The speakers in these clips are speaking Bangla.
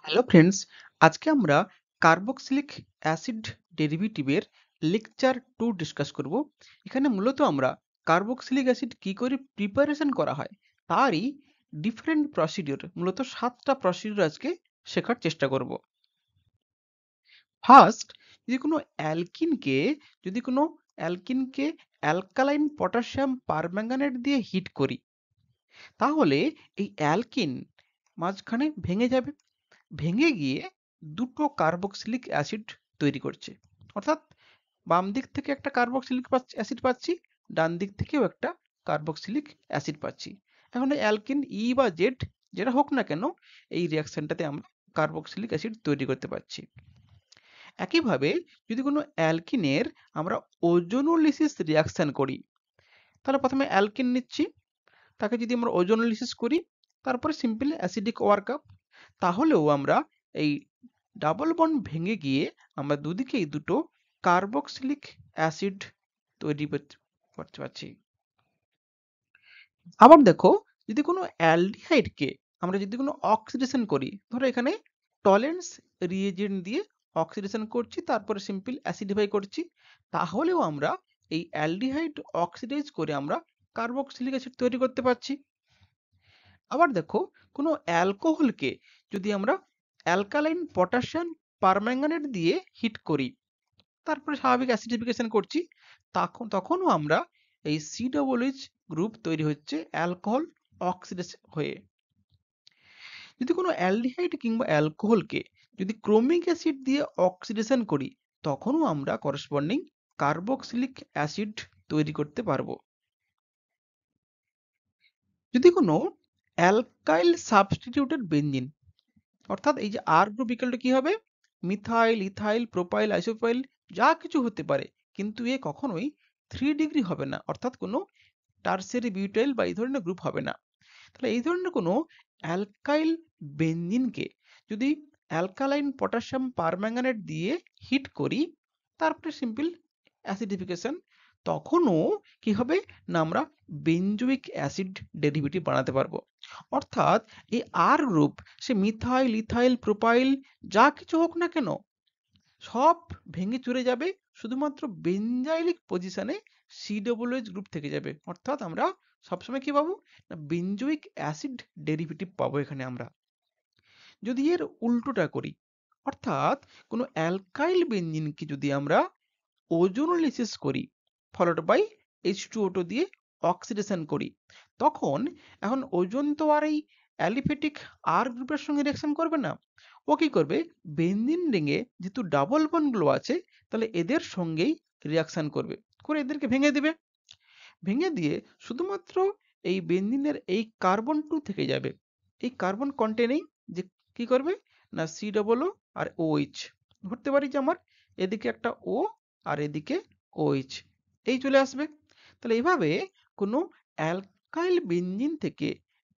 হ্যালো ফ্রেন্ডস, আজকে আমরা কার্বক্সিলিক অ্যাসিড ডেরিভেটিভের লেকচার 2 ডিসকাস করব। এখানে মূলত আমরা কার্বক্সিলিক অ্যাসিড কি করে প্রিপারেশন করা হয় তারই ডিফারেন্ট প্রসিডিউর, মূলত 7টা প্রসিডিউর আজকে শেখার চেষ্টা করব। ফার্স্ট, যদি কোনো অ্যালকিনকে অ্যালকালাইন পটাশিয়াম পারম্যাঙ্গানেট দিয়ে হিট করি, তাহলে এই অ্যালকিন মাঝখানে ভেঙে যাবে, ভেঙে গিয়ে দুটো কার্বক্সিলিক অ্যাসিড তৈরি করছে। অর্থাৎ বাম দিক থেকে একটা কার্বক্সিলিক অ্যাসিড পাচ্ছি, ডান দিক থেকেও একটা কার্বক্সিলিক অ্যাসিড পাচ্ছি। এখন অ্যালকিন ই বা জেড যেটা হোক না কেন, এই রিয়াকশনটাতে আমরা কার্বক্সিলিক অ্যাসিড তৈরি করতে পারছি। একইভাবে যদি কোনো অ্যালকিনের আমরা ওজোনোলিসিস রিয়াকশন করি, তাহলে প্রথমে অ্যালকিন নিচ্ছি, তাকে যদি আমরা ওজোনোলিসিস করি, তারপরে সিম্পল অ্যাসিডিক ওয়ার্কআপ, তাহলেও আমরা এই ডাবল বন্ড ভেঙে গিয়ে আমরা দুদিকেই দুটো কার্বক্সিলিক অ্যাসিড তৈরি করতে পারছি। আবার দেখো, যদি কোনো অ্যালডিহাইডকে আমরা যদি কোনো অক্সিডেশন করি, ধরো এখানে টলেন্স রিএজেন্ট দিয়ে অক্সিডেশন করছি, তারপরে সিম্পল অ্যাসিডিফাই করছি, তাহলেও আমরা এই অ্যালডিহাইড অক্সিডাইজ করে আমরা কার্বক্সিলিক অ্যাসিড তৈরি করতে পারছি। আবার দেখো, কোনো অ্যালকোহলকে যদি আমরা অ্যালকালাইন পটাশিয়াম পারম্যাঙ্গানেট দিয়ে হিট করি, তারপরে স্বাভাবিক অ্যাসিডিফিকেশন করছি, তখনও আমরা এই COOH গ্রুপ তৈরি হচ্ছে অ্যালকোহল অক্সিডেজ হয়ে। যদি কোনো অ্যালডিহাইড কিংবা অ্যালকোহলকে যদি ক্রোমিক অ্যাসিড দিয়ে অক্সিডেশন করি, তখনও আমরা করসপন্ডিং কার্বক্সিলিক অ্যাসিড তৈরি করতে পারবো। যদি কোনো অ্যালকাইল সাবস্টিটিউটেড বেনজিন, অর্থাৎ এই যে আর গ্রুপ ইকুয়াল টু কি হবে, মিথাইল, ইথাইল, প্রোপাইল, আইসোপাইল যা কিছু হতে পারে, কিন্তু এ কখনোই 3 ডিগ্রি হবে না, অর্থাৎ কোনো টারসিয়ারি বিউটাইল বা এই ধরনের গ্রুপ হবে না। তাহলে এই ধরনের কোনো অ্যালকাইল বেনজিনকে যদি অ্যালকালাইন পটাশিয়াম পারম্যাঙ্গানেট দিয়ে হিট করি, তারপরে সিম্পল অ্যাসিডিফিকেশন, তখনও কি হবে না, আমরা বেনজোইক অ্যাসিড ডেরিভেটিভ বানাতে পারবো। অর্থাৎ এই আর গ্রুপ, সে মিথাইল, ইথাইল, প্রোপাইল যা কিছু হোক না কেন, সব ভেঙে চুরে যাবে, শুধুমাত্র বেনজাইলিক পজিশনে COOH গ্রুপ থেকে যাবে। অর্থাৎ আমরা সবসময় কি পাবো না, বেনজোইক অ্যাসিড ডেরিভেটিভ পাবো এখানে আমরা। যদি এর উল্টোটা করি, অর্থাৎ কোনো অ্যালকাইল বেনজিনকে যদি আমরা ওজোনোলিসিস করি ফলোড বাই H2O2 দিয়ে অক্সিডেশন করি, তখন এখন ওজন তো আর এই অ্যালিফেটিক আর গ্রুপের সঙ্গে রিঅ্যাকশন করবে না, ও কি করবে, বেনজিন রিংয়ে যেহেতু ডাবল বন্ডগুলো আছে, তাহলে এদের সঙ্গেই রিঅ্যাকশন করবে, করে এদেরকে ভেঙে দিবে। ভেঙে দিয়ে শুধুমাত্র এই বেনজিনের এই কার্বন 2 থেকে যাবে। এই কার্বন কন্টেনেই যে কি করবে না, COO আর OH ধরতে পারি যে আমার এদিকে একটা O আর এদিকে OH, এই চলে আসবে। তাহলে এইভাবে কোনো অ্যালকাইল বেনজিন থেকে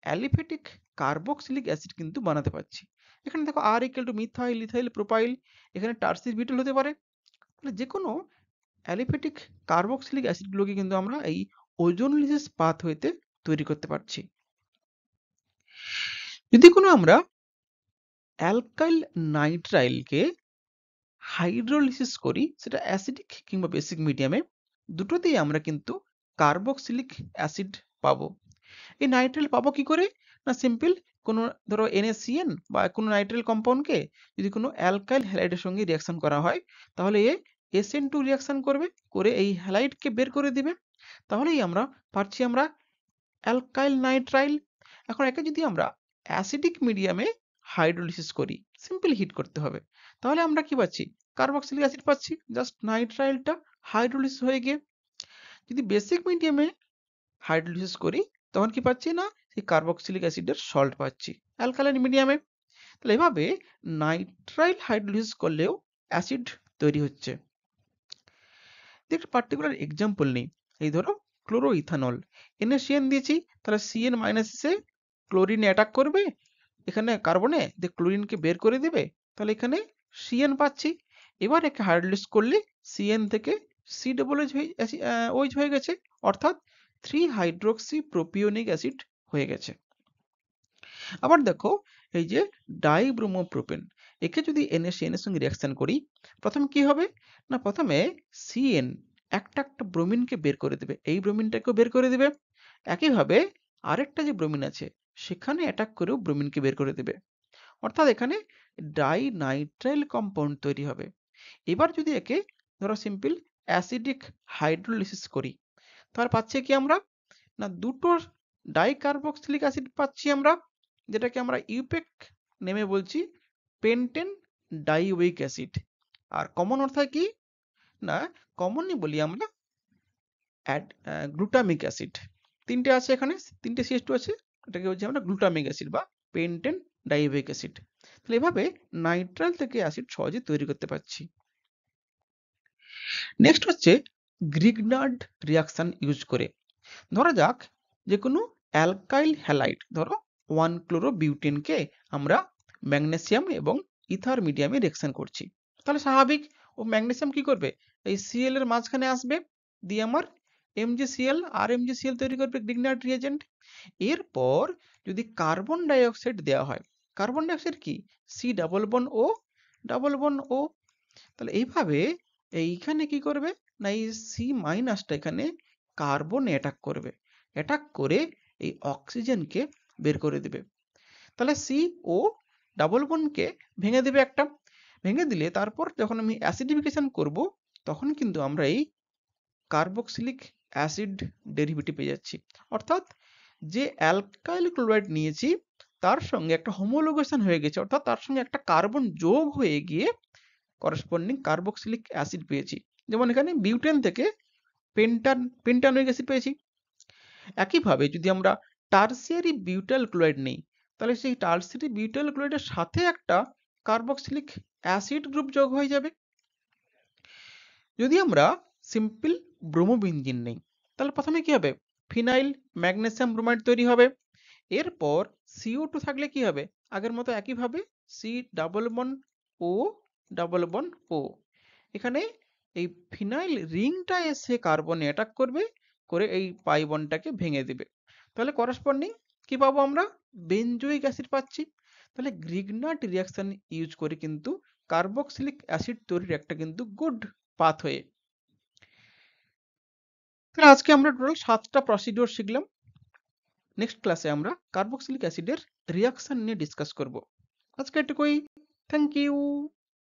অ্যালিফেটিক কার্বক্সিলিক অ্যাসিড কিন্তু বানাতে পারছি। এখানে দেখো আর equal to methyl, ethyl, propyl, এখানে টার্সিস বিউটাইল হতে পারে। তাহলে যে কোনো অ্যালিফেটিক কার্বক্সিলিক অ্যাসিডগুলোকে কিন্তু আমরা এই ওজোনোলিসিস পাথওয়েতে তৈরি করতে পারছি। যদি কোনো আমরা অ্যালকাইল নাইট্রাইলকে হাইড্রোলিসিস করি, সেটা অ্যাসিডিক কিংবা বেসিক মিডিয়ামে, দুটোতেই আমরা কিন্তু কার্বক্সিলিক অ্যাসিড পাবো। এই নাইট্রাইল পাবো কি করে না, সিম্পল কোনো ধরো NaCN বা কোনো নাইট্রাইল কম্পাউন্ডকে যদি কোনো অ্যালকাইল হ্যালাইডের সঙ্গে রিঅ্যাকশন করা হয়, তাহলে এ SN2 রিঅ্যাকশন করবে, করে এই হ্যালাইডকে বের করে দিবে, তাহলেই আমরা পাচ্ছি আমরা অ্যালকাইল নাইট্রাইল। এখন একে যদি আমরা অ্যাসিডিক মিডিয়ামে হাইড্রোলিসিস করি, সিম্পল হিট করতে হবে, তাহলে আমরা কি পাচ্ছি, কার্বক্সিলিক অ্যাসিড পাচ্ছি, জাস্ট নাইট্রাইলটা হাইড্রোলিসিস হয়ে গিয়ে। যদি বেসিক মিডিয়ামে হাইড্রোলিসিস করি, তখন কি পাচ্ছি না, সেই কার্বক্সিলিক অ্যাসিডের সল্ট পাচ্ছি অ্যালকালাইন মিডিয়ামে। তাহলে এভাবে নাইট্রাইল হাইড্রোলিসিস করলেও অ্যাসিড তৈরি হচ্ছে। একটা পার্টিকুলার এক্সাম্পল নেই, এই ধরো ক্লোরো ইথানল, NaCN দিয়েছি, তাহলে CN মাইনাস এসে ক্লোরিনে অ্যাটাক করবে, এখানে কার্বনে দিয়ে ক্লোরিনকে বের করে দেবে, তাহলে এখানে CN পাচ্ছি। এবার একে হাইড্রোলিস করলে CN থেকে COOH হয়ে গেছে, অর্থাৎ 3 হাইড্রোক্সি প্রোপিওনিক অ্যাসিড হয়ে গেছে। আবার দেখো, এই যে ডাইব্রোমোপ্রোপেন, একে যদি NaCN এর সঙ্গে রিয়াকশন করি, প্রথমে কি হবে না, প্রথমে CN একটা একটা ব্রোমিনকে বের করে দেবে, এই ব্রোমিনটাকেও বের করে দেবে, একইভাবে আরেকটা যে ব্রোমিন আছে সেখানে অ্যাটাক করেও ব্রোমিনকে বের করে দেবে, অর্থাৎ এখানে ডাইনাইট্রাইল কম্পাউন্ড তৈরি হবে। এবার যদি একে ধরো সিম্পল অ্যাসিডিক হাইড্রোলিসিস করি, তাহলে পাচ্ছি কি আমরা না, দুটো ডাইকার্বক্সিলিক অ্যাসিড পাচ্ছি আমরা, যেটাকে আমরা ইউপেক নেমে বলছি পেন্টেন ডাইউইক অ্যাসিড। আর কমন অর্থাৎ কি না, কমনলি বলি আমরা গ্লুটামিক অ্যাসিড, তিনটে আছে এখানে, তিনটে CH2 আছে, এটাকে বলছি আমরা গ্লুটামিক অ্যাসিড বা পেন্টেন ডাইউইক অ্যাসিড। তাহলে এভাবে নাইট্রাইল থেকে অ্যাসিড সহজে তৈরি করতে পারছি। নেক্সট হচ্ছে গ্রিগনার্ড রিয়াকশন ইউজ করে, ধরা যাক যে কোনো অ্যালকাইল হ্যালাইড, ধরো 1-ক্লোরোবিউটেনকে আমরা ম্যাগনেসিয়াম এবং ইথার মিডিয়ামে রিয়াকশন করছি, তাহলে স্বাভাবিক ও ম্যাগনেসিয়াম কি করবে, এই Cl এর মাঝখানে আসবে, দিয়ে আমার MgCl আর MgCl তৈরি করবে গ্রিগনার্ড রিয়েজেন্ট। এরপর যদি কার্বন ডাই অক্সাইড দেওয়া হয়, কার্বন ডাই অক্সাইড কি C double bond O double bond O, তাহলে এইভাবে এইখানে কি করবে না, এই C- এখানে কার্বনে অ্যাটাক করবে, অ্যাটাক করে এই অক্সিজেনকে বের করে দেবে, তাহলে CO ডাবল বন্ডকে ভেঙে দেবে একটা, ভেঙে দিলে তারপর যখন আমি অ্যাসিডিফিকেশন করব তখন কিন্তু আমরা এই কার্বক্সিলিক অ্যাসিড ডেরিভেটিভ পেয়ে যাচ্ছি, অর্থাৎ যে অ্যালকাইল ক্লোরাইড নিয়েছি তার সঙ্গে একটা হোমোলোগেশন হয়ে গেছে, অর্থাৎ তার সঙ্গে একটা কার্বন যোগ হয়ে গিয়ে করসপন্ডিং কার্বক্সিলিক অ্যাসিড পেয়েছি, যেমন এখানে বিউটেন থেকে পেন্টানোইক অ্যাসিড পেয়েছি। একইভাবে যদি আমরা টারসিয়ারি বিউটাইল ক্লোরাইড নেই, তাহলে সেই টারসিয়ারি বিউটাইল ক্লোরাইডের সাথে একটা কার্বক্সিলিক অ্যাসিড গ্রুপ যোগ হয়ে যাবে। যদি আমরা সিম্পল ব্রোমোবেনজিন নেই, তাহলে প্রথমে কি হবে, ফিনাইল ম্যাগনেসিয়াম ব্রোমাইড তৈরি হবে, এরপর CO2 থাকলে কি হবে, আগের মতো একইভাবে C double bond O double bond O, এখানে এই ফিনাইল রিংটা এসে কার্বনে অ্যাটাক করবে, করে এই পাই বন্ডটাকে ভেঙে দেবে, তাহলে করসপন্ডিং কি পাবো আমরা, বেনজোইক অ্যাসিড পাচ্ছি। তাহলে গ্রিগনার্ড রিয়াকশন ইউজ করে কিন্তু কার্বক্সিলিক অ্যাসিড তৈরির একটা কিন্তু গুড পাথওয়ে। তাহলে আজকে আমরা টোটাল 7টা প্রসিডিওর শিখলাম, নেক্সট ক্লাসে আমরা কার্বক্সিলিক অ্যাসিডের রিয়াকশন নিয়ে ডিসকাস করব। আজকে এটুকুই, থ্যাংক ইউ।